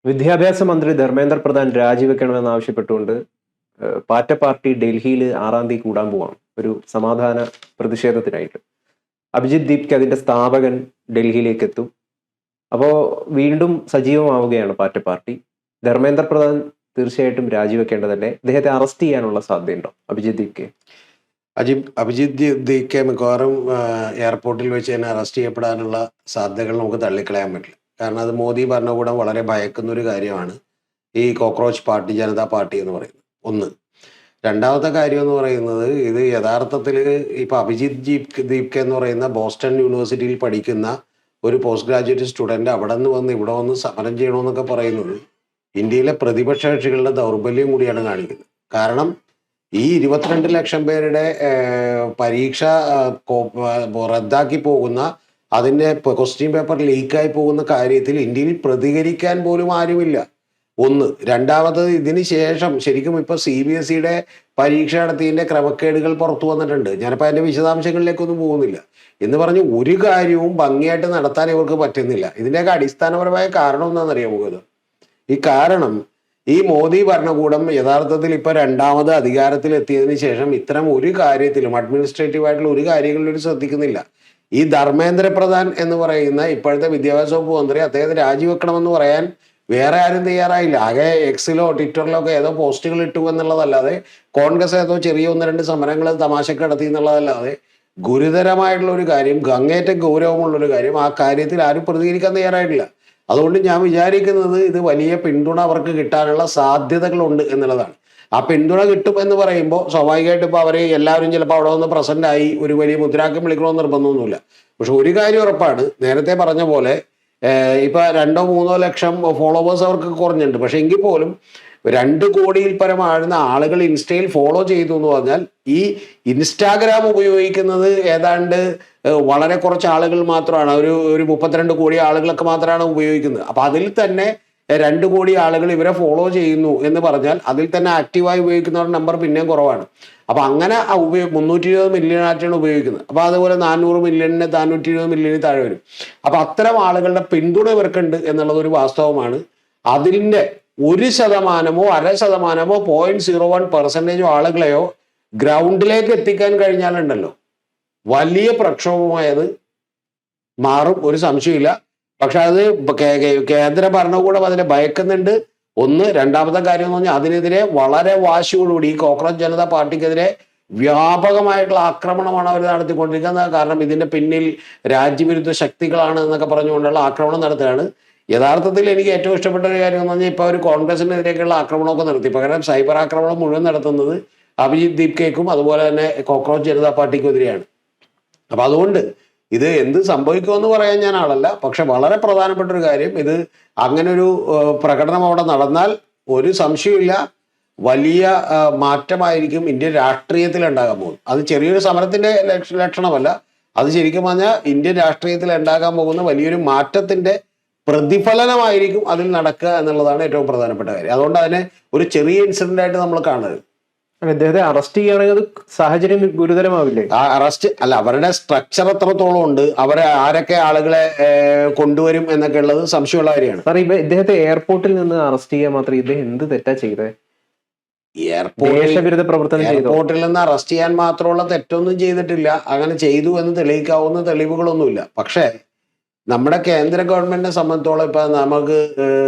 വിദ്യാഭ്യാസ മന്ത്രി ധർമ്മേന്ദ്ര പ്രധാൻ രാജിവെക്കണമെന്ന് ആവശ്യപ്പെട്ടുകൊണ്ട് പാറ്റ പാർട്ടി ഡൽഹിയിൽ 6-ാം തീയതി കൂടാൻ പോവാണ് ഒരു സമാധാന പ്രതിഷേധത്തിനായിട്ട്. അഭിജിത് ദീപ്ക്ക് അതിന്റെ സ്ഥാപകൻ ഡൽഹിയിലേക്ക് എത്തും. അപ്പോൾ വീണ്ടും സജീവമാവുകയാണ് പാറ്റ പാർട്ടി. ധർമ്മേന്ദ്ര പ്രധാൻ തീർച്ചയായിട്ടും രാജിവെക്കേണ്ടതല്ലേ? അദ്ദേഹത്തെ അറസ്റ്റ് ചെയ്യാനുള്ള സാധ്യതയുണ്ടോ അഭിജിത് ദീപ്ക്ക്? അഭിജിത് ദീപ്ക്കെ മിക്കവാറും എയർപോർട്ടിൽ വെച്ച് തന്നെ അറസ്റ്റ് ചെയ്യപ്പെടാനുള്ള സാധ്യതകൾ നമുക്ക് തള്ളിക്കളയാൻ പറ്റില്ല. കാരണം അത് മോദി ഭരണകൂടം വളരെ ഭയക്കുന്ന ഒരു കാര്യമാണ് ഈ കോക്രോച്ച് പാർട്ടി, ജനതാ പാർട്ടി എന്ന് പറയുന്നത്. ഒന്ന്. രണ്ടാമത്തെ കാര്യം എന്ന് പറയുന്നത്, ഇത് യഥാർത്ഥത്തിൽ ഇപ്പൊ അഭിജിത് ദീപ്ക്കെ എന്ന് പറയുന്ന ബോസ്റ്റൺ യൂണിവേഴ്സിറ്റിയിൽ പഠിക്കുന്ന ഒരു പോസ്റ്റ് ഗ്രാജുവേറ്റ് സ്റ്റുഡന്റ് അവിടെ നിന്ന് വന്ന് ഇവിടെ വന്ന് സമരം ചെയ്യണമെന്നൊക്കെ പറയുന്നത് ഇന്ത്യയിലെ പ്രതിപക്ഷ കക്ഷികളുടെ ദൗർബല്യം കൂടിയാണ് കാണിക്കുന്നത്. കാരണം ഈ 22 ലക്ഷം പേരുടെ പരീക്ഷ റദ്ദാക്കി പോകുന്ന, അതിൻ്റെ ക്വസ്റ്റ്യൻ പേപ്പർ ലീക്കായി പോകുന്ന കാര്യത്തിൽ ഇന്ത്യയിൽ പ്രതികരിക്കാൻ പോലും ആരുമില്ല. ഒന്ന്. രണ്ടാമത്, ഇതിന് ശേഷം ശരിക്കും ഇപ്പൊ CBSEയുടെ പരീക്ഷ നടത്തിയതിന്റെ ക്രമക്കേടുകൾ പുറത്തു വന്നിട്ടുണ്ട്. ഞാനിപ്പോൾ അതിന്റെ വിശദാംശങ്ങളിലേക്കൊന്നും പോകുന്നില്ല. എന്ന് പറഞ്ഞ് ഒരു കാര്യവും ഭംഗിയായിട്ട് നടത്താൻ ഇവർക്ക് പറ്റുന്നില്ല. ഇതിന്റെയൊക്കെ അടിസ്ഥാനപരമായ കാരണം എന്താണെന്നറിയാമോ? ഈ കാരണം, ഈ മോദി ഭരണകൂടം യഥാർത്ഥത്തിൽ ഇപ്പൊ രണ്ടാമത് അധികാരത്തിൽ എത്തിയതിനു ശേഷം ഇത്തരം ഒരു കാര്യത്തിലും അഡ്മിനിസ്ട്രേറ്റീവ് ആയിട്ടുള്ള ഒരു കാര്യങ്ങളിലും ശ്രദ്ധിക്കുന്നില്ല. ഈ ധർമ്മേന്ദ്ര പ്രധാൻ എന്ന് പറയുന്ന ഇപ്പോഴത്തെ വിദ്യാഭ്യാസ വകുപ്പ് മന്ത്രി, അദ്ദേഹത്തെ രാജിവെക്കണമെന്ന് പറയാൻ വേറെ ആരും തയ്യാറായില്ല. ആകെ എക്സിലോ ട്വിറ്ററിലോ ഒക്കെ ഏതോ പോസ്റ്റുകൾ ഇട്ടു എന്നുള്ളതല്ലാതെ, കോൺഗ്രസ് ഏതോ ചെറിയ 1-2 സമരങ്ങൾ തമാശക്ക് നടത്തി എന്നുള്ളതല്ലാതെ, ഗുരുതരമായിട്ടുള്ള ഒരു കാര്യം, അങ്ങേറ്റം ഗൗരവമുള്ളൊരു കാര്യം, ആ കാര്യത്തിൽ ആരും പ്രതികരിക്കാൻ തയ്യാറായിട്ടില്ല. അതുകൊണ്ട് ഞാൻ വിചാരിക്കുന്നത് ഇത് വലിയ പിന്തുണ അവർക്ക് കിട്ടാനുള്ള സാധ്യതകളുണ്ട് എന്നുള്ളതാണ്. ആ പിന്തുണ കിട്ടും എന്ന് പറയുമ്പോൾ സ്വാഭാവികമായിട്ടും ഇപ്പോൾ അവർ എല്ലാവരും ചിലപ്പോൾ അവിടെ വന്ന് പ്രസന്റ് ആയി ഒരു വലിയ മുദ്രാക്കം വിളിക്കണമെന്ന് നിർബന്ധമൊന്നുമില്ല. പക്ഷെ ഒരു കാര്യം ഉറപ്പാണ്, നേരത്തെ പറഞ്ഞ പോലെ ഇപ്പൊ 2-3 ലക്ഷം ഫോളോവേഴ്സ് അവർക്ക് കുറഞ്ഞിട്ടുണ്ട്. പക്ഷെ എങ്കിൽ പോലും 2 കോടിയിൽ പരം ആഴുന്ന ആളുകൾ ഇൻസ്റ്റയിൽ ഫോളോ ചെയ്തു എന്ന് പറഞ്ഞാൽ, ഈ ഇൻസ്റ്റാഗ്രാം ഉപയോഗിക്കുന്നത് ഏതാണ്ട് വളരെ കുറച്ച് ആളുകൾ മാത്രമാണ്. ഒരു 32 കോടി ആളുകളൊക്കെ മാത്രമാണ് ഉപയോഗിക്കുന്നത്. അപ്പൊ അതിൽ തന്നെ 2 കോടി ആളുകൾ ഇവരെ ഫോളോ ചെയ്യുന്നു എന്ന് പറഞ്ഞാൽ അതിൽ തന്നെ ആക്റ്റീവായി ഉപയോഗിക്കുന്നവരുടെ നമ്പർ പിന്നെയും കുറവാണ്. അപ്പൊ അങ്ങനെ 320 മില്യൺ ആയിട്ടാണ് ഉപയോഗിക്കുന്നത്. അപ്പൊ അതുപോലെ 400 മില്യണിന് 420 മില്യണിന് താഴെ വരും. അപ്പൊ അത്തരം ആളുകളുടെ പിന്തുണ ഇവർക്കുണ്ട് എന്നുള്ളത് ഒരു വാസ്തവമാണ്. അതിൻ്റെ 1%, 0.5%, 0.01% ആളുകളെയോ ഗ്രൗണ്ടിലേക്ക് എത്തിക്കാൻ കഴിഞ്ഞാലുണ്ടല്ലോ വലിയ പ്രക്ഷോഭമായത് മാറും, ഒരു സംശയമില്ല. പക്ഷെ അത് കേന്ദ്ര ഭരണകൂടം അതിനെ ഭയക്കുന്നുണ്ട്. ഒന്ന്. രണ്ടാമത്തെ കാര്യം എന്ന് പറഞ്ഞാൽ അതിനെതിരെ വളരെ വാശിയോടുകൂടി ഈ കോക്രോച്ച് ജനതാ പാർട്ടിക്കെതിരെ വ്യാപകമായിട്ടുള്ള ആക്രമണമാണ് അവർ നടത്തിക്കൊണ്ടിരിക്കുന്നത്. കാരണം ഇതിന്റെ പിന്നിൽ രാജ്യവിരുദ്ധ ശക്തികളാണ് എന്നൊക്കെ പറഞ്ഞുകൊണ്ടുള്ള ആക്രമണം നടത്തുകയാണ്. യഥാർത്ഥത്തിൽ എനിക്ക് ഏറ്റവും ഇഷ്ടപ്പെട്ട ഒരു കാര്യം എന്ന് പറഞ്ഞാൽ, ഇപ്പൊ അവർ കോൺഗ്രസിനെതിരെയൊക്കെയുള്ള ആക്രമണമൊക്കെ നടത്തി. പകരം സൈബർ ആക്രമണം മുഴുവൻ നടത്തുന്നത് അഭിജിത് ദീപ്കേക്കും അതുപോലെ തന്നെ കോക്രോച്ച് ജനതാ പാർട്ടിക്കും എതിരെയാണ്. അപ്പൊ അതുകൊണ്ട് ഇത് എന്ത് സംഭവിക്കുമെന്ന് പറയാൻ ഞാൻ ആളല്ല. പക്ഷെ വളരെ പ്രധാനപ്പെട്ട ഒരു കാര്യം, ഇത് അങ്ങനെ ഒരു പ്രകടനം അവിടെ നടന്നാൽ ഒരു സംശയമില്ല, വലിയ മാറ്റമായിരിക്കും ഇന്ത്യൻ രാഷ്ട്രീയത്തിൽ ഉണ്ടാകാൻ പോകുന്നത്. അത് ചെറിയൊരു സമരത്തിന്റെ ലക്ഷണമല്ല. അത് ശരിക്കും പറഞ്ഞാൽ ഇന്ത്യൻ രാഷ്ട്രീയത്തിൽ ഉണ്ടാകാൻ പോകുന്ന വലിയൊരു മാറ്റത്തിന്റെ പ്രതിഫലനമായിരിക്കും അതിൽ നടക്കുക എന്നുള്ളതാണ് ഏറ്റവും പ്രധാനപ്പെട്ട കാര്യം. അതുകൊണ്ട് അതിനെ ഒരു ചെറിയ ഇൻസിഡന്റ് ആയിട്ട് നമ്മൾ കാണരുത്. അദ്ദേഹത്തെ അറസ്റ്റ് ചെയ്യുകയാണെങ്കിൽ അത് സാഹചര്യം ഗുരുതരമാവില്ലേ? അറസ്റ്റ് അല്ല, അവരുടെ സ്ട്രക്ചർ എത്രത്തോളം ഉണ്ട്, അവരെ ആരൊക്കെ ആളുകളെ കൊണ്ടുവരും എന്നൊക്കെ ഉള്ളത് സംശയമുള്ള കാര്യമാണ്. സാർ, ഇദ്ദേഹത്തെ എയർപോർട്ടിൽ നിന്ന് അറസ്റ്റ് ചെയ്യാൻ മാത്രം ഇദ്ദേഹം എന്ത് തെറ്റാ ചെയ്തത്? എയർപോർട്ടിൽ നിന്ന് അറസ്റ്റ് ചെയ്യാൻ മാത്രമുള്ള തെറ്റൊന്നും ചെയ്തിട്ടില്ല. അങ്ങനെ ചെയ്തു എന്ന് തെളിയിക്കാവുന്ന തെളിവുകളൊന്നുമില്ല. പക്ഷേ നമ്മുടെ കേന്ദ്ര ഗവൺമെന്റിനെ സംബന്ധിച്ചോളം ഇപ്പൊ നമുക്ക്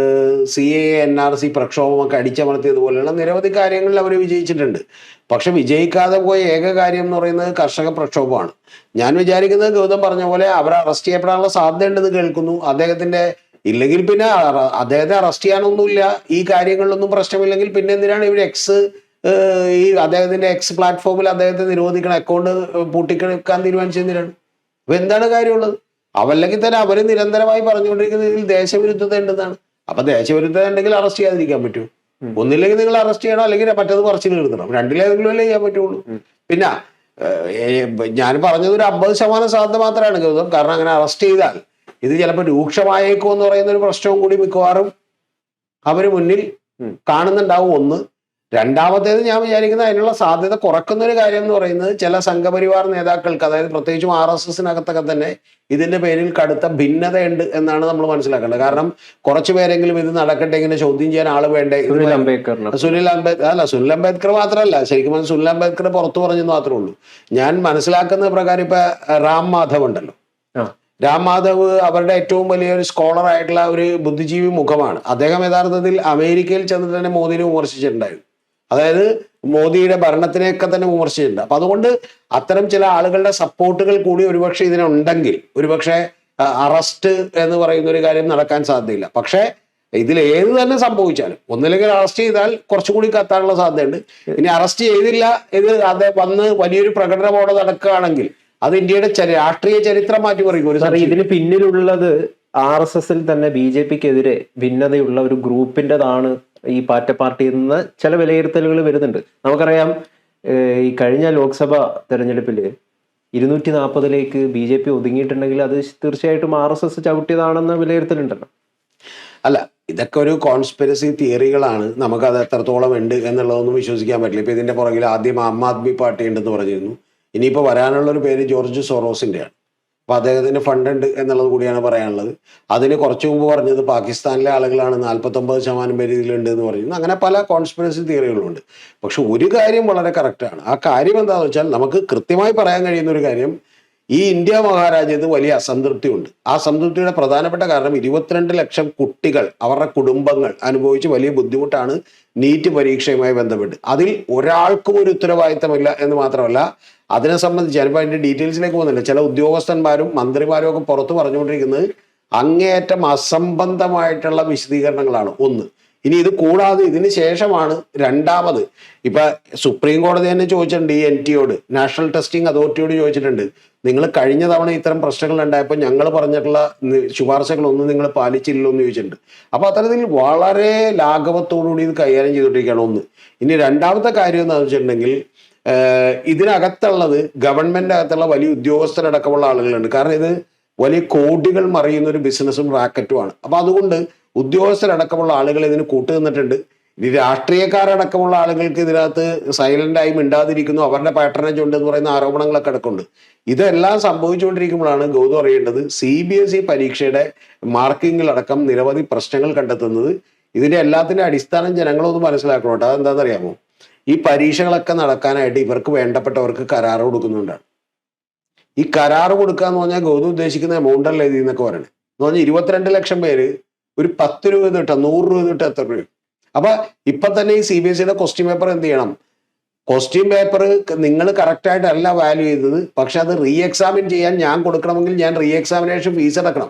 CAA NRC പ്രക്ഷോഭമൊക്കെ അടിച്ചമർത്തിയതുപോലെയുള്ള നിരവധി കാര്യങ്ങളിൽ അവർ വിജയിച്ചിട്ടുണ്ട്. പക്ഷെ വിജയിക്കാതെ പോയ ഏക കാര്യം എന്ന് പറയുന്നത് കർഷക പ്രക്ഷോഭമാണ്. ഞാൻ വിചാരിക്കുന്നത് ഗൗതം പറഞ്ഞ പോലെ അവരെ അറസ്റ്റ് ചെയ്യപ്പെടാനുള്ള സാധ്യത ഉണ്ടെന്ന് കേൾക്കുന്നു. അദ്ദേഹത്തിന്റെ ഇല്ലെങ്കിൽ പിന്നെ അദ്ദേഹത്തെ അറസ്റ്റ് ചെയ്യാനൊന്നുമില്ല, ഈ കാര്യങ്ങളിലൊന്നും പ്രശ്നമില്ലെങ്കിൽ പിന്നെ എന്തിനാണ് ഇവർ ഈ അദ്ദേഹത്തിന്റെ എക്സ് പ്ലാറ്റ്ഫോമിൽ അദ്ദേഹത്തെ നിരോധിക്കണം, അക്കൗണ്ട് പൂട്ടിക്കാൻ തീരുമാനിച്ചെന്തിനാണ്? അപ്പൊ എന്താണ് കാര്യമുള്ളത്? അവല്ലെങ്കിൽ തന്നെ അവര് നിരന്തരമായി പറഞ്ഞുകൊണ്ടിരിക്കുന്നത് ഇതിൽ ദേശവിരുദ്ധത ഉണ്ടെന്നാണ്. അപ്പൊ ദേശവിരുദ്ധത ഉണ്ടെങ്കിൽ അറസ്റ്റ് ചെയ്യാതിരിക്കാൻ പറ്റൂ? ഒന്നില്ലെങ്കിൽ നിങ്ങൾ അറസ്റ്റ് ചെയ്യണം, അല്ലെങ്കിൽ മറ്റത് പറച്ചിൽ എഴുതണം. രണ്ടിലേതെങ്കിലും അല്ലേ ചെയ്യാൻ പറ്റുള്ളൂ. പിന്നെ ഞാൻ പറഞ്ഞത് ഒരു 50% സാധ്യത മാത്രമാണ് ഗൗതം. കാരണം അങ്ങനെ അറസ്റ്റ് ചെയ്താൽ ഇത് ചിലപ്പോൾ രൂക്ഷമായേക്കോ എന്ന് പറയുന്ന ഒരു പ്രശ്നവും കൂടി മിക്കവാറും അവര് മുന്നിൽ കാണുന്നുണ്ടാവും. ഒന്ന്. രണ്ടാമത്തേത് ഞാൻ വിചാരിക്കുന്നത് അതിനുള്ള സാധ്യത കുറക്കുന്ന ഒരു കാര്യം എന്ന് പറയുന്നത് ചില സംഘപരിവാർ നേതാക്കൾക്ക്, അതായത് പ്രത്യേകിച്ചും RSSനകത്തൊക്കെ തന്നെ ഇതിന്റെ പേരിൽ കടുത്ത ഭിന്നതയുണ്ട് എന്നാണ് നമ്മൾ മനസ്സിലാക്കേണ്ടത്. കാരണം കുറച്ചു പേരെങ്കിലും ഇത് നടക്കട്ടെ, ഇങ്ങനെ ചോദ്യം ചെയ്യാൻ ആള് വേണ്ടേ. സുനിൽ അംബേദ്കർ മാത്രമല്ല, ശരിക്കും സുനിൽ അംബേദ്കർ പുറത്തു പറഞ്ഞെന്ന് മാത്രമേ ഉള്ളൂ. ഞാൻ മനസ്സിലാക്കുന്ന പ്രകാരം ഇപ്പൊ റാം മാധവ് ഉണ്ടല്ലോ, രാം മാധവ് അവരുടെ ഏറ്റവും വലിയൊരു സ്കോളർ ആയിട്ടുള്ള ഒരു ബുദ്ധിജീവി മുഖമാണ്. അദ്ദേഹം യഥാർത്ഥത്തിൽ അമേരിക്കയിൽ ചെന്നിട്ട് തന്നെ മോദിനെ വിമർശിച്ചിട്ടുണ്ടായിരുന്നു. അതായത് മോദിയുടെ ഭരണത്തിനെയൊക്കെ തന്നെ വിമർശിച്ചിട്ടുണ്ട്. അപ്പൊ അതുകൊണ്ട് അത്തരം ചില ആളുകളുടെ സപ്പോർട്ടുകൾ കൂടി ഒരുപക്ഷെ ഇതിനുണ്ടെങ്കിൽ ഒരുപക്ഷെ അറസ്റ്റ് എന്ന് പറയുന്ന ഒരു കാര്യം നടക്കാൻ സാധ്യതയില്ല. പക്ഷേ ഇതിൽ ഏത് തന്നെ സംഭവിച്ചാലും ഒന്നില്ലെങ്കിൽ അറസ്റ്റ് ചെയ്താൽ കുറച്ചുകൂടി കത്താനുള്ള സാധ്യതയുണ്ട്. ഇനി അറസ്റ്റ് ചെയ്തില്ല, ഇത് അത് വന്ന് വലിയൊരു പ്രകടനമോടെ നടക്കുകയാണെങ്കിൽ അത് ഇന്ത്യയുടെ രാഷ്ട്രീയ ചരിത്രം മാറ്റിമറിക്കും. ഇതിന് പിന്നിലുള്ളത് RSSൽ തന്നെ BJPക്കെതിരെ ഭിന്നതയുള്ള ഒരു ഗ്രൂപ്പിൻ്റെതാണ് ഈ പാറ്റ പാർട്ടി എന്ന് ചില വിലയിരുത്തലുകൾ വരുന്നുണ്ട്. നമുക്കറിയാം, ഈ കഴിഞ്ഞ ലോക്സഭ തെരഞ്ഞെടുപ്പിൽ 240ലേക്ക് BJP ഒതുങ്ങിയിട്ടുണ്ടെങ്കിൽ അത് തീർച്ചയായിട്ടും RSS ചവിട്ടിയതാണെന്ന് വിലയിരുത്തലുണ്ടല്ലോ. അല്ല, ഇതൊക്കെ ഒരു കോൺസ്പിരസി തിയറികളാണ്. നമുക്കത് എത്രത്തോളം ഉണ്ട് എന്നുള്ളതൊന്നും വിശ്വസിക്കാൻ പറ്റില്ല. ഇപ്പൊ ഇതിന്റെ പുറകിൽ ആദ്യം ആം ആദ്മി പാർട്ടി ഉണ്ടെന്ന് പറഞ്ഞിരുന്നു. ഇനിയിപ്പോൾ വരാനുള്ളൊരു പേര് ജോർജ് സോറോസിൻ്റെയാണ്. അപ്പോൾ അദ്ദേഹത്തിന് ഫണ്ട് ഉണ്ട് എന്നുള്ളത് കൂടിയാണ് പറയാനുള്ളത്. അതിന് കുറച്ചു മുമ്പ് പറഞ്ഞത് പാകിസ്ഥാനിലെ ആളുകളാണ് 49% പേര് ഇതിലുണ്ട് എന്ന് പറയുന്നു. അങ്ങനെ പല കോൺസ്പിറസി തിയറികളുണ്ട്. പക്ഷെ ഒരു കാര്യം വളരെ കറക്റ്റാണ്. ആ കാര്യം എന്താണെന്ന് വെച്ചാൽ നമുക്ക് കൃത്യമായി പറയാൻ കഴിയുന്ന ഒരു കാര്യം, ഈ ഇന്ത്യ മഹാരാജ്യത്ത് വലിയ അസംതൃപ്തി ഉണ്ട്. ആ സംതൃപ്തിയുടെ പ്രധാനപ്പെട്ട കാരണം 22 ലക്ഷം കുട്ടികൾ, അവരുടെ കുടുംബങ്ങൾ അനുഭവിച്ച് വലിയ ബുദ്ധിമുട്ടാണ് നീറ്റ് പരീക്ഷയുമായി ബന്ധപ്പെട്ട്. അതിൽ ഒരാൾക്കും ഒരു ഉത്തരവാദിത്തമില്ല എന്ന് മാത്രമല്ല, അതിനെ സംബന്ധിച്ച് ഞാനിപ്പോൾ അതിൻ്റെ ഡീറ്റെയിൽസിലേക്ക് പോകുന്നില്ല, ചില ഉദ്യോഗസ്ഥന്മാരും മന്ത്രിമാരും ഒക്കെ പുറത്ത് പറഞ്ഞുകൊണ്ടിരിക്കുന്നത് അങ്ങേയറ്റം അസംബന്ധമായിട്ടുള്ള വിശദീകരണങ്ങളാണ്. ഒന്ന്. ഇനി ഇത് കൂടാതെ ഇതിന് ശേഷമാണ് രണ്ടാമത്, ഇപ്പൊ സുപ്രീം കോടതി തന്നെ ചോദിച്ചിട്ടുണ്ട് ഈ NTയോട്, നാഷണൽ ടെസ്റ്റിംഗ് അതോറിറ്റിയോട് ചോദിച്ചിട്ടുണ്ട്, നിങ്ങൾ കഴിഞ്ഞ തവണ ഇത്തരം പ്രശ്നങ്ങൾ ഉണ്ടായപ്പോൾ ഞങ്ങൾ പറഞ്ഞിട്ടുള്ള ശുപാർശകളൊന്നും നിങ്ങൾ പാലിച്ചില്ലല്ലോ എന്ന് ചോദിച്ചിട്ടുണ്ട്. അപ്പൊ അത്തരത്തിൽ വളരെ ലാഘവത്തോടുകൂടി ഇത് കൈകാര്യം ചെയ്തുകൊണ്ടിരിക്കുകയാണ്. ഒന്ന്. ഇനി രണ്ടാമത്തെ കാര്യം എന്താണെന്ന് വെച്ചിട്ടുണ്ടെങ്കിൽ, ഇതിനകത്തുള്ളത് ഗവൺമെന്റ് അകത്തുള്ള വലിയ ഉദ്യോഗസ്ഥരടക്കമുള്ള ആളുകളുണ്ട്. കാരണം ഇത് വലിയ കോടികൾ മറിയുന്ന ഒരു ബിസിനസ്സും റാക്കറ്റുമാണ്. അപ്പൊ അതുകൊണ്ട് ഉദ്യോഗസ്ഥരടക്കമുള്ള ആളുകൾ ഇതിന് കൂട്ടുനിന്നിട്ടുണ്ട്. ഇനി രാഷ്ട്രീയക്കാരടക്കമുള്ള ആളുകൾക്ക് ഇതിനകത്ത് സൈലന്റായി മിണ്ടാതിരിക്കുന്നു, അവരുടെ പാട്രണേജ് ഉണ്ട് എന്ന് പറയുന്ന ആരോപണങ്ങളൊക്കെ അടക്കമുണ്ട്. ഇതെല്ലാം സംഭവിച്ചുകൊണ്ടിരിക്കുമ്പോഴാണ് ഗൗതം അറിയേണ്ടത്, CBSE പരീക്ഷയുടെ മാർക്കിങ്ങിലടക്കം നിരവധി പ്രശ്നങ്ങൾ കണ്ടെത്തുന്നത്. ഇതിന്റെ എല്ലാത്തിന്റെ അടിസ്ഥാനം ജനങ്ങളൊന്നും മനസ്സിലാക്കണം കേട്ടോ. അതെന്താണെന്നറിയാമോ? ഈ പരീക്ഷകളൊക്കെ നടക്കാനായിട്ട് ഇവർക്ക് വേണ്ടപ്പെട്ടവർക്ക് കരാർ കൊടുക്കുന്നുണ്ടാണ്. ഈ കരാർ കൊടുക്കുക എന്ന് പറഞ്ഞാൽ ഗൗതം ഉദ്ദേശിക്കുന്ന എമൗണ്ട് അല്ല ഇതിൽ നിന്നൊക്കെ പറയണേ. എന്ന് പറഞ്ഞാൽ 22 ലക്ഷം പേര് ഒരു 10 രൂപ തൊട്ട് 100 രൂപ തൊട്ട് എത്ര രൂപ. അപ്പൊ ഇപ്പൊ തന്നെ ഈ CBSEയുടെ ക്വസ്റ്റ്യൻ പേപ്പർ എന്ത് ചെയ്യണം? ക്വസ്റ്റ്യൻ പേപ്പർ നിങ്ങൾ കറക്റ്റായിട്ടല്ല വാല്യൂ ചെയ്തത്, പക്ഷെ അത് റീ എക്സാമിൻ ചെയ്യാൻ ഞാൻ കൊടുക്കണമെങ്കിൽ ഞാൻ റീ എക്സാമിനേഷൻ ഫീസ് അടക്കണം.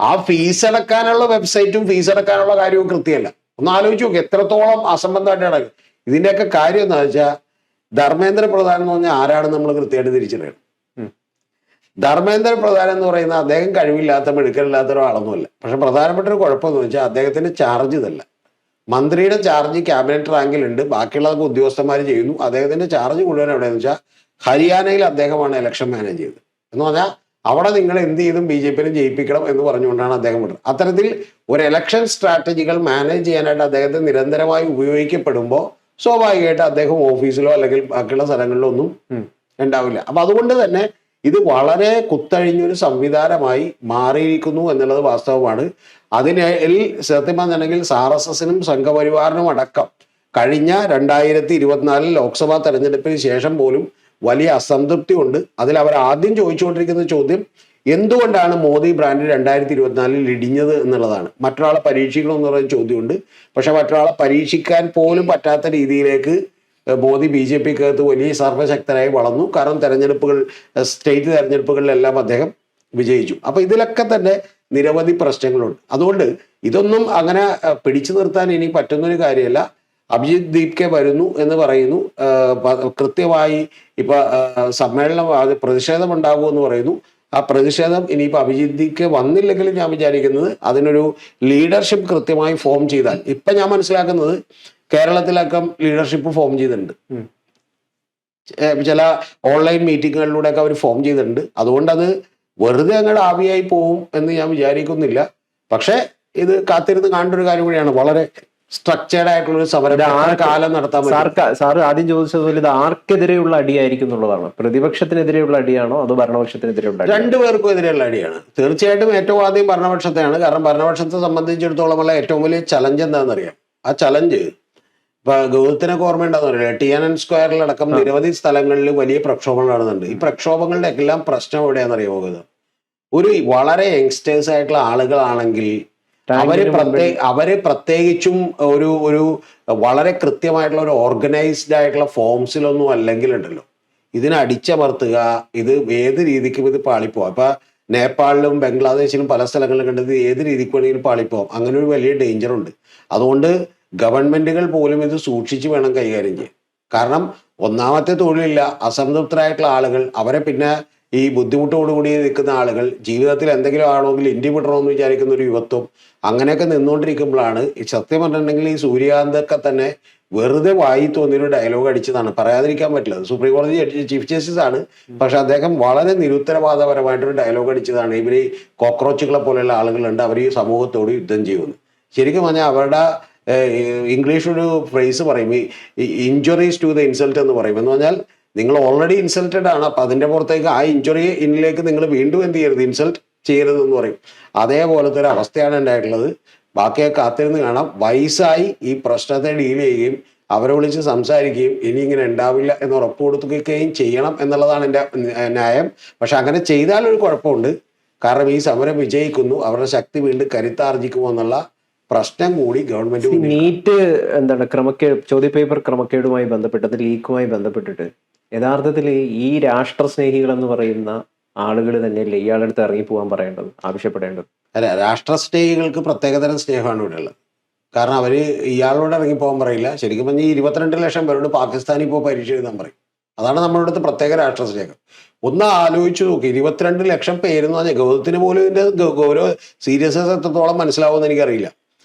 ആ ഫീസ് അടക്കാനുള്ള വെബ്സൈറ്റും ഫീസ് അടക്കാനുള്ള കാര്യവും കൃത്യമല്ല. ഒന്ന് ആലോചിച്ച് നോക്ക് എത്രത്തോളം അസംബന്ധമായിട്ടാണ്. ഇതിന്റെയൊക്കെ കാര്യം എന്താ വെച്ചാൽ, ധർമ്മേന്ദ്ര പ്രധാൻ എന്ന് പറഞ്ഞാൽ ആരാണ് നമ്മൾ കൃത്യമായിട്ട് തിരിച്ചറിയണം. ധർമ്മേന്ദ്ര പ്രധാൻ എന്ന് പറയുന്ന അദ്ദേഹം കഴിവില്ലാത്ത മെടുക്കലില്ലാത്ത ഒരാളൊന്നുമല്ല. പക്ഷെ പ്രധാനപ്പെട്ട ഒരു കുഴപ്പമെന്ന് വെച്ചാൽ അദ്ദേഹത്തിന്റെ ചാർജ് ഇതല്ല. മന്ത്രിയുടെ ചാർജ് ക്യാബിനറ്റ് റാങ്കിലുണ്ട്, ബാക്കിയുള്ളതൊക്കെ ഉദ്യോഗസ്ഥന്മാർ ചെയ്യുന്നു. അദ്ദേഹത്തിന്റെ ചാർജ് മുഴുവൻ എവിടെയെന്ന് വെച്ചാൽ ഹരിയാനയിൽ അദ്ദേഹമാണ് ഇലക്ഷൻ മാനേജ് ചെയ്തത്. എന്ന് പറഞ്ഞാൽ അവിടെ നിങ്ങൾ എന്ത് ചെയ്തും BJPനെ ജയിപ്പിക്കണം എന്ന് പറഞ്ഞുകൊണ്ടാണ് അദ്ദേഹം വിടുന്നത്. അത്തരത്തിൽ ഒരു ഇലക്ഷൻ സ്ട്രാറ്റജികൾ മാനേജ് ചെയ്യാനായിട്ട് അദ്ദേഹത്തെ നിരന്തരമായി ഉപയോഗിക്കപ്പെടുമ്പോൾ സ്വാഭാവികമായിട്ട് അദ്ദേഹം ഓഫീസിലോ അല്ലെങ്കിൽ ബാക്കിയുള്ള സ്ഥലങ്ങളിലോ ഒന്നും ഉണ്ടാവില്ല. അപ്പൊ അതുകൊണ്ട് തന്നെ ഇത് വളരെ കുത്തഴിഞ്ഞൊരു സംവിധാനമായി മാറിയിരിക്കുന്നു എന്നുള്ളത് വാസ്തവമാണ്. അതിനിൽ സത്യം പറഞ്ഞിട്ടുണ്ടെങ്കിൽ RSSനും സംഘപരിവാറിനും അടക്കം കഴിഞ്ഞ 2024 ലോക്സഭാ തെരഞ്ഞെടുപ്പിന് ശേഷം പോലും വലിയ അസംതൃപ്തി ഉണ്ട്. അതിൽ അവർ ആദ്യം ചോദിച്ചുകൊണ്ടിരിക്കുന്ന ചോദ്യം, എന്തുകൊണ്ടാണ് മോദി ബ്രാൻഡ് 2024 ഇടിഞ്ഞത് എന്നുള്ളതാണ്. മറ്റൊരാളെ പരീക്ഷിക്കണമെന്ന് പറയുന്ന ചോദ്യമുണ്ട്. പക്ഷെ മറ്റൊരാളെ പരീക്ഷിക്കാൻ പോലും പറ്റാത്ത രീതിയിലേക്ക് മോദി BJPക്കകത്ത് വലിയ സർവശക്തനായി വളർന്നു. കാരണം തെരഞ്ഞെടുപ്പുകൾ, സ്റ്റേറ്റ് തെരഞ്ഞെടുപ്പുകളിലെല്ലാം അദ്ദേഹം വിജയിച്ചു. അപ്പൊ ഇതിലൊക്കെ തന്നെ നിരവധി പ്രശ്നങ്ങളുണ്ട്. അതുകൊണ്ട് ഇതൊന്നും അങ്ങനെ പിടിച്ചു നിർത്താൻ ഇനി പറ്റുന്നൊരു കാര്യമല്ല. അഭിജിത്ത് ദീപ്കെ വരുന്നു എന്ന് പറയുന്നു, കൃത്യമായി ഇപ്പൊ സമ്മേളനം പ്രതിഷേധം ഉണ്ടാകുമെന്ന് പറയുന്നു. ആ പ്രതിഷേധം ഇനിയിപ്പോൾ അഭിജിത്ത് ദീപ്കെ വന്നില്ലെങ്കിലും ഞാൻ വിചാരിക്കുന്നത് അതിനൊരു ലീഡർഷിപ്പ് കൃത്യമായി ഫോം ചെയ്താൽ, ഇപ്പൊ ഞാൻ മനസ്സിലാക്കുന്നത് കേരളത്തിലൊക്കെ ലീഡർഷിപ്പ് ഫോം ചെയ്തിട്ടുണ്ട്. ചില ഓൺലൈൻ മീറ്റിങ്ങുകളിലൂടെയൊക്കെ അവർ ഫോം ചെയ്തിട്ടുണ്ട്. അതുകൊണ്ട് അത് വെറുതെ അങ്ങോട്ട് ആവിയായി പോവും എന്ന് ഞാൻ വിചാരിക്കുന്നില്ല. പക്ഷെ ഇത് കാത്തിരുന്ന് കാണേണ്ട ഒരു കാര്യം കൂടിയാണ്. വളരെ സ്ട്രക്ചേർഡ് ആയിട്ടുള്ള ഒരു സമരം എത്ര കാലം നടത്താൻ പറ്റും? സാർ ആദ്യം ചോദിച്ചതുപോലെ ഇത് ആർക്കെതിരെയുള്ള അടിയായിരിക്കും എന്നുള്ളതാണ്. പ്രതിപക്ഷത്തിനെതിരെയുള്ള അടിയാണോ അതോ ഭരണപക്ഷത്തിനെതിരെയുള്ള അടി? രണ്ടുപേർക്കും എതിരെയുള്ള അടിയാണ്. തീർച്ചയായിട്ടും ഏറ്റവും ആദ്യം ഭരണപക്ഷത്തെയാണ്. കാരണം ഭരണപക്ഷത്തെ സംബന്ധിച്ചിടത്തോളമുള്ള ഏറ്റവും വലിയ ചലഞ്ച് എന്താണെന്നറിയാം. ആ ചലഞ്ച് ഇപ്പൊ ഗൗതത്തിനൊക്കെ ഓർമ്മയുണ്ടാകുന്ന അറിയില്ല, ടിയാനൻ സ്ക്വയറിലടക്കം നിരവധി സ്ഥലങ്ങളിൽ വലിയ പ്രക്ഷോഭങ്ങൾ നടന്നുണ്ട്. ഈ പ്രക്ഷോഭങ്ങളുടെ എല്ലാം പ്രശ്നം എവിടെയാണെന്നറിയാമോ? ഒരു വളരെ യങ്സ്റ്റേഴ്സ് ആയിട്ടുള്ള ആളുകളാണെങ്കിൽ അവര് പ്രത്യേകിച്ചും ഒരു ഒരു വളരെ കൃത്യമായിട്ടുള്ള ഒരു ഓർഗനൈസ്ഡ് ആയിട്ടുള്ള ഫോംസിലൊന്നും അല്ലെങ്കിൽ ഉണ്ടല്ലോ ഇതിനെ അടിച്ചമർത്തുക, ഇത് ഏത് രീതിക്കും ഇത് പാളിപ്പോവാം. ഇപ്പൊ നേപ്പാളിലും ബംഗ്ലാദേശിലും പല സ്ഥലങ്ങളിലും കണ്ടത് ഏത് രീതിക്ക് വേണമെങ്കിലും പാളിപ്പോവാം. അങ്ങനെ ഒരു വലിയ ഡേഞ്ചർ ഉണ്ട്. അതുകൊണ്ട് ഗവൺമെന്റുകൾ പോലും ഇത് സൂക്ഷിച്ച് വേണം കൈകാര്യം ചെയ്യാൻ. കാരണം ഒന്നാമത്തെ തൊഴിലില്ല, അസംതൃപ്തരായിട്ടുള്ള ആളുകൾ, അവരെ പിന്നെ ഈ ബുദ്ധിമുട്ടോടുകൂടി നിൽക്കുന്ന ആളുകൾ, ജീവിതത്തിൽ എന്തെങ്കിലും ആണെങ്കിൽ ഇന്ത്യ വിടണമെന്ന് വിചാരിക്കുന്ന ഒരു യുവത്വം, അങ്ങനെയൊക്കെ നിന്നുകൊണ്ടിരിക്കുമ്പോഴാണ് ഈ സത്യം പറഞ്ഞിട്ടുണ്ടെങ്കിൽ ഈ സൂര്യകാന്തൊക്കെ തന്നെ വെറുതെ വായി തോന്നിയൊരു ഡയലോഗ് അടിച്ചതാണ്. പറയാതിരിക്കാൻ പറ്റില്ല. സുപ്രീം കോടതി ചീഫ് ജസ്റ്റിസ് ആണ്, പക്ഷെ അദ്ദേഹം വളരെ നിരുത്തരവാദപരമായിട്ടൊരു ഡയലോഗ് അടിച്ചതാണ്. ഇവര് കോക്രോച്ചുകളെ പോലെയുള്ള ആളുകളുണ്ട്, അവർ ഈ സമൂഹത്തോട് യുദ്ധം ചെയ്യുമെന്ന്. ശരിക്കും പറഞ്ഞാൽ അവരുടെ ഇംഗ്ലീഷ് ഒരു ഫ്രേസ് പറയും, ഈ ഇഞ്ചുറീസ് ടു ദ ഇൻസൾട്ട് എന്ന് പറയും. എന്ന് പറഞ്ഞാൽ നിങ്ങൾ ഓൾറെഡി ഇൻസൾട്ടഡ് ആണ്, അപ്പൊ അതിന്റെ പുറത്തേക്ക് ആ ഇഞ്ചുറി ഇന്നിലേക്ക് നിങ്ങൾ വീണ്ടും എന്ത് ചെയ്യരുത്, ഇൻസൾട്ട് ചെയ്യരുതെന്ന് പറയും. അതേപോലത്തെ ഒരു അവസ്ഥയാണ് ഉണ്ടായിട്ടുള്ളത്. ബാക്കിയൊക്കെ കാത്തിരുന്ന് കാണാം. വയസ്സായി ഈ പ്രശ്നത്തെ ഡീൽ ചെയ്യുകയും അവരെ വിളിച്ച് സംസാരിക്കുകയും ഇനി ഇങ്ങനെ ഉണ്ടാവില്ല എന്ന് ഉറപ്പ് കൊടുക്കുകയും ചെയ്യണം എന്നുള്ളതാണ് എൻ്റെ ന്യായം. പക്ഷെ അങ്ങനെ ചെയ്താൽ ഒരു കുഴപ്പമുണ്ട്. കാരണം ഈ സമരം വിജയിക്കുന്നു, അവരുടെ ശക്തി വീണ്ടും കരുത്താർജിക്കുമോ എന്നുള്ള പ്രശ്നം കൂടി ഗവൺമെന്റ്. നീറ്റ് എന്താണ് ചോദ്യപേപ്പർ ക്രമക്കേടുമായി ബന്ധപ്പെട്ട് ലീക്കുമായി ബന്ധപ്പെട്ടിട്ട് യഥാർത്ഥത്തിൽ ഈ രാഷ്ട്രസ്നേഹികൾ എന്ന് പറയുന്ന ആളുകൾ തന്നെയല്ലേ ഇയാളുടെ അടുത്ത് ഇറങ്ങിപ്പോകാൻ പറയേണ്ടത്, ആവശ്യപ്പെടേണ്ടത്? അല്ല, രാഷ്ട്രസ്നേഹികൾക്ക് പ്രത്യേകതരം സ്നേഹമാണ് ഇവിടെ ഉള്ളത്. കാരണം അവര് ഇയാളോട് ഇറങ്ങിപ്പോകാൻ പറയില്ല. ശരിക്കും പറഞ്ഞാൽ 22 ലക്ഷം പേരോട് പാകിസ്ഥാനിൽ ഇപ്പോൾ പരീക്ഷ എഴുതാൻ പറയും. അതാണ് നമ്മുടെ അടുത്ത് പ്രത്യേക രാഷ്ട്രസ്നേഹം. ഒന്ന് ആലോചിച്ച് നോക്കി, 22 ലക്ഷം പേരെന്ന് പറഞ്ഞാൽ ഗൗതത്തിന് പോലും ഇതിന്റെ ഗൗരവ സീരിയസ്നെസ് എത്രത്തോളം മനസ്സിലാവുമെന്ന് എനിക്കറിയില്ല.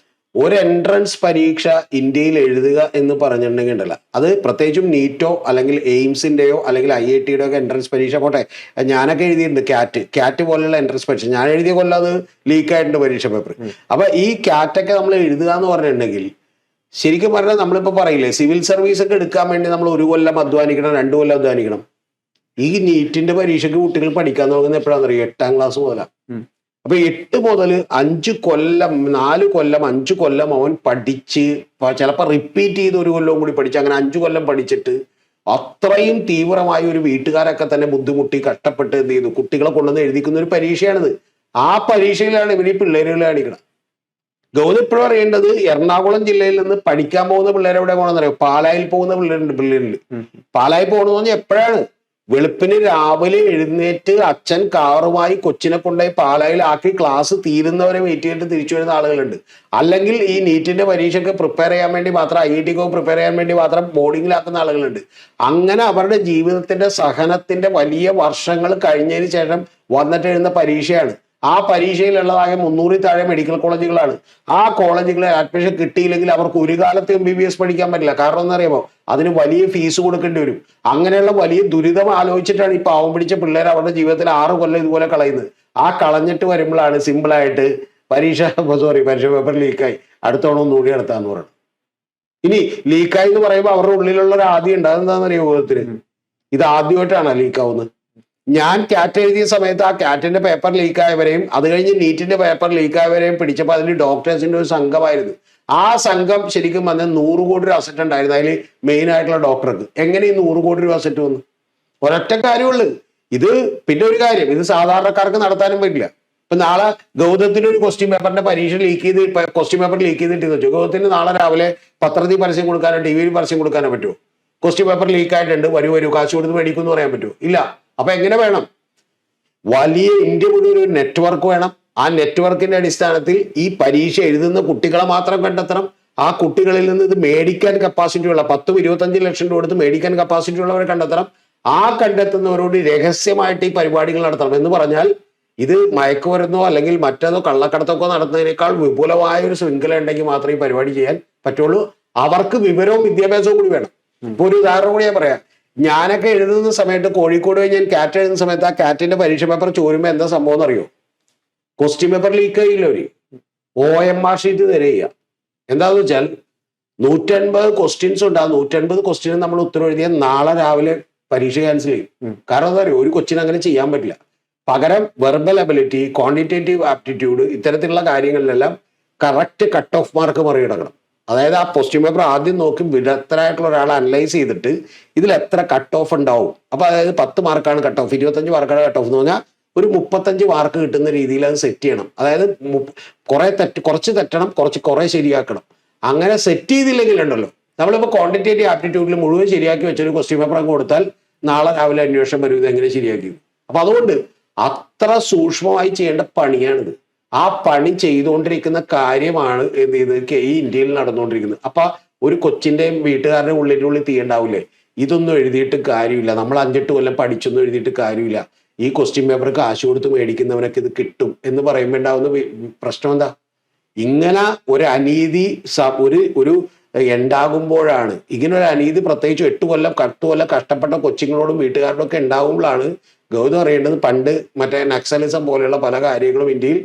ഒരു എൻട്രൻസ് പരീക്ഷ ഇന്ത്യയിൽ എഴുതുക എന്ന് പറഞ്ഞിട്ടുണ്ടെങ്കിൽ ഉണ്ടല്ല, അത് പ്രത്യേകിച്ചും നീറ്റോ അല്ലെങ്കിൽ എയിംസിന്റെയോ അല്ലെങ്കിൽ IITയുടെ ഒക്കെ എൻട്രൻസ് പരീക്ഷ പോട്ടെ, ഞാനൊക്കെ എഴുതിയിട്ടുണ്ട് ക്യാറ്റ് പോലെയുള്ള എൻട്രൻസ് പരീക്ഷ. ഞാൻ എഴുതിയ കൊല്ലം അത് ലീക്കായിട്ടുണ്ട് പരീക്ഷ പേപ്പർ. അപ്പൊ ഈ ക്യാറ്റൊക്കെ നമ്മൾ എഴുതുക എന്ന് പറഞ്ഞിട്ടുണ്ടെങ്കിൽ ശരിക്കും പറഞ്ഞാൽ നമ്മളിപ്പോൾ പറയില്ലേ, സിവിൽ സർവീസ് ഒക്കെ എടുക്കാൻ വേണ്ടി നമ്മൾ 1 കൊല്ലം അധ്വാനിക്കണം, 2 കൊല്ലം അധ്വാനിക്കണം. ഈ നീറ്റിന്റെ പരീക്ഷയ്ക്ക് കുട്ടികൾ പഠിക്കാൻ തുടങ്ങുന്നത് എപ്പോഴാണെന്ന് അറിയാം? 8ാം ക്ലാസ് മുതലാണ്. അപ്പൊ 8 മുതൽ 5 കൊല്ലം, 4 കൊല്ലം 5 കൊല്ലം അവൻ പഠിച്ച് ചിലപ്പോൾ റിപ്പീറ്റ് ചെയ്ത് 1 കൊല്ലവും കൂടി പഠിച്ച് അങ്ങനെ 5 കൊല്ലം പഠിച്ചിട്ട് അത്രയും തീവ്രമായ ഒരു വീട്ടുകാരൊക്കെ തന്നെ ബുദ്ധിമുട്ടി കഷ്ടപ്പെട്ട് എന്ത് ചെയ്തു കുട്ടികളെ കൊണ്ടുവന്ന് എഴുതിക്കുന്ന ഒരു പരീക്ഷയാണിത്. ആ പരീക്ഷയിലാണ് ഇവർ ഈ പിള്ളേരുകളെ കാണിക്കണം. ഗൗതം ഇപ്പോഴും അറിയേണ്ടത് എറണാകുളം ജില്ലയിൽ നിന്ന് പഠിക്കാൻ പോകുന്ന പിള്ളേരെ എവിടെ പോകണമെന്നറിയോ? പാലായിൽ പോകുന്ന പിള്ളേരുണ്ട്. പാലായിൽ പോകണമെന്ന് പറഞ്ഞാൽ എപ്പോഴാണ്? വെളുപ്പിന് രാവിലെ എഴുന്നേറ്റ് അച്ഛൻ കാറുമായി കൊച്ചിനെ കൊണ്ടുപോയി പാലായിലാക്കി ക്ലാസ് തീരുന്നവരെ വെയിറ്റ് ചെയ്തിട്ട് തിരിച്ചു വരുന്ന ആളുകളുണ്ട്. അല്ലെങ്കിൽ ഈ നീറ്റിന്റെ പരീക്ഷയ്ക്ക് പ്രിപ്പയർ ചെയ്യാൻ വേണ്ടി മാത്രം, IITക്കോ പ്രിപ്പയർ ചെയ്യാൻ വേണ്ടി മാത്രം ബോർഡിങ്ങിലാക്കുന്ന ആളുകളുണ്ട്. അങ്ങനെ അവരുടെ ജീവിതത്തിന്റെ സഹനത്തിന്റെ വലിയ വർഷങ്ങൾ കഴിഞ്ഞതിന് ശേഷം വന്നിട്ട് എഴുതുന്ന പരീക്ഷയാണ്. ആ പരീക്ഷയിലുള്ളതായ 300 താഴെ മെഡിക്കൽ കോളേജുകളാണ്. ആ കോളേജുകളിൽ അഡ്മിഷൻ കിട്ടിയില്ലെങ്കിൽ അവർക്ക് ഒരു കാലത്ത് MBBS പഠിക്കാൻ പറ്റില്ല. കാരണം എന്നറിയാമോ? അതിന് വലിയ ഫീസ് കൊടുക്കേണ്ടി വരും. അങ്ങനെയുള്ള വലിയ ദുരിതം ആലോചിച്ചിട്ടാണ് ഈ പാവം പിടിച്ച പിള്ളേർ അവരുടെ ജീവിതത്തിൽ 6 കൊല്ലം ഇതുപോലെ കളയുന്നത്. ആ കളഞ്ഞിട്ട് വരുമ്പോഴാണ് സിമ്പിളായിട്ട് പരീക്ഷ പേപ്പർ ലീക്കായി, അടുത്ത തവണ ഒന്നുകൂടി നടത്താന്ന് പറയുന്നത്. ഇനി ലീക്കായി എന്ന് പറയുമ്പോൾ അവരുടെ ഉള്ളിലുള്ള ഒരു ആദ്യം ഉണ്ട്. അതെന്താണെന്നറിയോ? ഊഹത്തിന് ഇത് ആദ്യമായിട്ടാണ് ലീക്കാവുന്നത്. ഞാൻ ക്യാറ്റ് എഴുതിയ സമയത്ത് ആ ക്യാറ്റിന്റെ പേപ്പർ ലീക്കായവരെയും അത് കഴിഞ്ഞ് നീറ്റിന്റെ പേപ്പർ ലീക്കായവരെയും പിടിച്ചപ്പോൾ അതിൽ ഡോക്ടേഴ്സിന്റെ ഒരു സംഘമായിരുന്നു. ആ സംഘം ശരിക്കും പറഞ്ഞാൽ 100 കോടി രൂപ അസറ്റ് ഉണ്ടായിരുന്നു അതിൽ മെയിൻ ആയിട്ടുള്ള ഡോക്ടർക്ക്. എങ്ങനെ ഈ 100 കോടി രൂപ അസറ്റ് വന്നു? ഒരൊറ്റ കാര്യമുള്ളൂ. ഇത് പിന്നെ ഒരു കാര്യം, ഇത് സാധാരണക്കാർക്ക് നടത്താനും പറ്റില്ല. ഇപ്പൊ നാളെ ഗൗതത്തിന് ഒരു ക്വസ്റ്റ്യൻ പേപ്പറിന്റെ പരീക്ഷ ക്വസ്റ്റ്യൻ പേപ്പർ ലീക്ക് ചെയ്തിട്ടെന്ന് വെച്ചു, ഗൗതത്തിന് നാളെ രാവിലെ പത്രത്തിൽ പരസ്യം കൊടുക്കാനോ TV പരസ്യം കൊടുക്കാനോ പറ്റുമോ? ക്വസ്റ്റ്യൻ പേപ്പർ ലീക്കായിട്ടുണ്ട്, വരൂ കാശ് കൊടുത്ത് മേടിക്കും എന്ന് പറയാൻ പറ്റുമോ? ഇല്ല. അപ്പൊ എങ്ങനെ വേണം? വലിയ ഇന്ത്യ മുഴുവൻ ഒരു നെറ്റ്വർക്ക് വേണം. ആ നെറ്റ്വർക്കിന്റെ അടിസ്ഥാനത്തിൽ ഈ പരീക്ഷ എഴുതുന്ന കുട്ടികളെ മാത്രം കണ്ടെത്തണം. ആ കുട്ടികളിൽ നിന്ന് ഇത് മേടിക്കാൻ കപ്പാസിറ്റി ഉള്ള 10-25 ലക്ഷം രൂപ കൊടുത്ത് മേടിക്കാൻ കപ്പാസിറ്റി ഉള്ളവരെ കണ്ടെത്തണം. ആ കണ്ടെത്തുന്നവരോട് രഹസ്യമായിട്ട് ഈ പരിപാടികൾ നടത്തണം. എന്ന് പറഞ്ഞാൽ ഇത് മയക്കുമരുന്നോ അല്ലെങ്കിൽ മറ്റേതോ കള്ളക്കടത്തൊക്കെ നടത്തുന്നതിനേക്കാൾ വിപുലമായ ഒരു ശൃംഖല ഉണ്ടെങ്കിൽ മാത്രമേ ഈ പരിപാടി ചെയ്യാൻ പറ്റുള്ളൂ. അവർക്ക് വിവരവും വിദ്യാഭ്യാസവും കൂടി വേണം. ഇപ്പൊ ഒരു ഉദാഹരണം കൂടി ഞാൻ പറയാം. ഞാനൊക്കെ എഴുതുന്ന സമയത്ത് കോഴിക്കോട് പോയി ഞാൻ ക്യാറ്റ് എഴുതുന്ന സമയത്ത് ആ ക്യാറ്റിന്റെ പരീക്ഷ പേപ്പർ ചോരുമ്പോൾ എന്താ സംഭവം എന്നറിയോ? ക്വസ്റ്റ്യൻ പേപ്പർ ലീക്ക് ചെയ്യില്ല, ഒരു OMR ഷീറ്റ് തരിക. എന്താന്ന് വെച്ചാൽ 150 ക്വസ്റ്റ്യൻസ് ഉണ്ട്. ആ 150 ക്വസ്റ്റ്യൻ നമ്മൾ ഉത്തരം എഴുതിയാൽ നാളെ രാവിലെ പരീക്ഷ ക്യാൻസൽ ചെയ്യും. കാരണം എന്താ പറയുക, ഒരു കൊച്ചിന് അങ്ങനെ ചെയ്യാൻ പറ്റില്ല. പകരം വെർബൽ എബിലിറ്റി, ക്വാണ്ടിറ്റേറ്റീവ് ആപ്റ്റിറ്റ്യൂഡ്, ഇത്തരത്തിലുള്ള കാര്യങ്ങളിലെല്ലാം കറക്റ്റ് കട്ട് ഓഫ് മാർക്ക് മറികടക്കണം. അതായത് ആ ക്വസ്റ്റ്യൻ പേപ്പർ ആദ്യം നോക്കി വിദഗ്ധരായിട്ടുള്ള ഒരാളെ അനലൈസ് ചെയ്തിട്ട് ഇതിൽ എത്ര കട്ട് ഓഫ് ഉണ്ടാവും. അപ്പൊ അതായത് 10 മാർക്കാണ് കട്ട് ഓഫ്, 25 മാർക്കാണ് കട്ട് ഓഫ് എന്ന് പറഞ്ഞാൽ ഒരു 35 മാർക്ക് കിട്ടുന്ന രീതിയിൽ അത് സെറ്റ് ചെയ്യണം. അതായത് കുറച്ച് തെറ്റണം, കുറെ ശരിയാക്കണം. അങ്ങനെ സെറ്റ് ചെയ്തില്ലെങ്കിൽ ഉണ്ടല്ലോ, നമ്മളിപ്പോൾ ക്വാണ്ടിറ്റേറ്റീവ് ആപ്റ്റിറ്റ്യൂഡിൽ മുഴുവൻ ശരിയാക്കി വെച്ചൊരു ക്വസ്റ്റ്യൻ പേപ്പർ അങ്ങ് കൊടുത്താൽ നാളെ രാവിലെ അന്വേഷണം വരും ഇത് എങ്ങനെ ശരിയാക്കി. അപ്പൊ അതുകൊണ്ട് അത്ര സൂക്ഷ്മമായി ചെയ്യേണ്ട പണിയാണിത്. ആ പണി ചെയ്തുകൊണ്ടിരിക്കുന്ന കാര്യമാണ് എന്ത് ചെയ്ത് ഈ ഇന്ത്യയിൽ നടന്നുകൊണ്ടിരിക്കുന്നത്. അപ്പൊ ഒരു കൊച്ചിന്റെയും വീട്ടുകാരുടെ ഉള്ളിൽ തീയണ്ടാവില്ലേ, ഇതൊന്നും എഴുതിയിട്ട് കാര്യമില്ല, നമ്മൾ 5-8 കൊല്ലം പഠിച്ചൊന്നും എഴുതിയിട്ട് കാര്യമില്ല, ഈ ക്വസ്റ്റ്യൻ പേപ്പർ കാശ് കൊടുത്ത് മേടിക്കുന്നവനൊക്കെ ഇത് കിട്ടും എന്ന് പറയുമ്പോൾ ഉണ്ടാവുന്ന പ്രശ്നം എന്താ? ഇങ്ങനെ ഒരു അനീതി ഒരു ഉണ്ടാകുമ്പോഴാണ്, ഇങ്ങനെ ഒരു അനീതി പ്രത്യേകിച്ച് 8 കൊല്ലം 10 കൊല്ലം കഷ്ടപ്പെട്ട കൊച്ചുങ്ങളോടും വീട്ടുകാരോടും ഒക്കെ ഉണ്ടാകുമ്പോഴാണ് ഗൗതം അറിയേണ്ടത് പണ്ട് മറ്റേ നക്സലിസം പോലെയുള്ള പല കാര്യങ്ങളും ഇന്ത്യയിൽ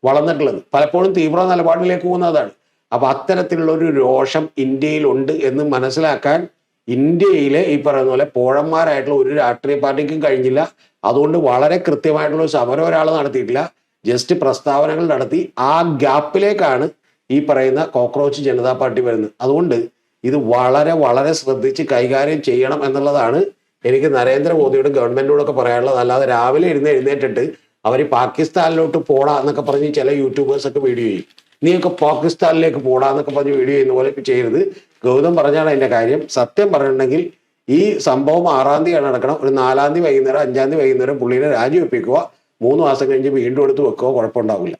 വളർന്നിട്ടുള്ളത്. പലപ്പോഴും തീവ്ര നിലപാടിലേക്ക് പോകുന്നതാണ്. അപ്പൊ അത്തരത്തിലുള്ള ഒരു രോഷം ഇന്ത്യയിലുണ്ട് എന്ന് മനസ്സിലാക്കാൻ ഇന്ത്യയിലെ ഈ പറയുന്ന പോലെ പോഴന്മാരായിട്ടുള്ള ഒരു രാഷ്ട്രീയ പാർട്ടിക്കും കഴിഞ്ഞില്ല. അതുകൊണ്ട് വളരെ കൃത്യമായിട്ടുള്ള ഒരു സമരം ഒരാൾ നടത്തിയിട്ടില്ല, ജസ്റ്റ് പ്രസ്താവനകൾ നടത്തി. ആ ഗ്യാപ്പിലേക്കാണ് ഈ പറയുന്ന കോക്രോച്ച് ജനതാ പാർട്ടി വരുന്നത്. അതുകൊണ്ട് ഇത് വളരെ വളരെ ശ്രദ്ധിച്ച് കൈകാര്യം ചെയ്യണം എന്നുള്ളതാണ് എനിക്ക് നരേന്ദ്രമോദിയോട് ഗവൺമെന്റിനോടൊക്കെ പറയാനുള്ളത്. അല്ലാതെ രാവിലെ എഴുന്നേറ്റിട്ട് അവർ പാകിസ്ഥാനിലോട്ട് പോടാ എന്നൊക്കെ പറഞ്ഞ് ചില യൂട്യൂബേഴ്സ് ഒക്കെ വീഡിയോ ചെയ്യും, നീയൊക്കെ പാകിസ്ഥാനിലേക്ക് പോടാ എന്നൊക്കെ പറഞ്ഞ് വീഡിയോ ചെയ്യുന്ന പോലെ ചെയ്യരുത്. ഗൗതം പറഞ്ഞാണ് അതിന്റെ കാര്യം. സത്യം പറഞ്ഞിട്ടുണ്ടെങ്കിൽ ഈ സംഭവം 6-ാം തീയതി നടക്കണം. ഒരു 4-ാം തീയതി വൈകുന്നേരം 5-ാം തീയതി വൈകുന്നേരം പുള്ളിനെ രാജിവെപ്പിക്കുക, 3 മാസം കഴിഞ്ഞ് വീണ്ടും എടുത്ത് വെക്കുക, കുഴപ്പമുണ്ടാവില്ല.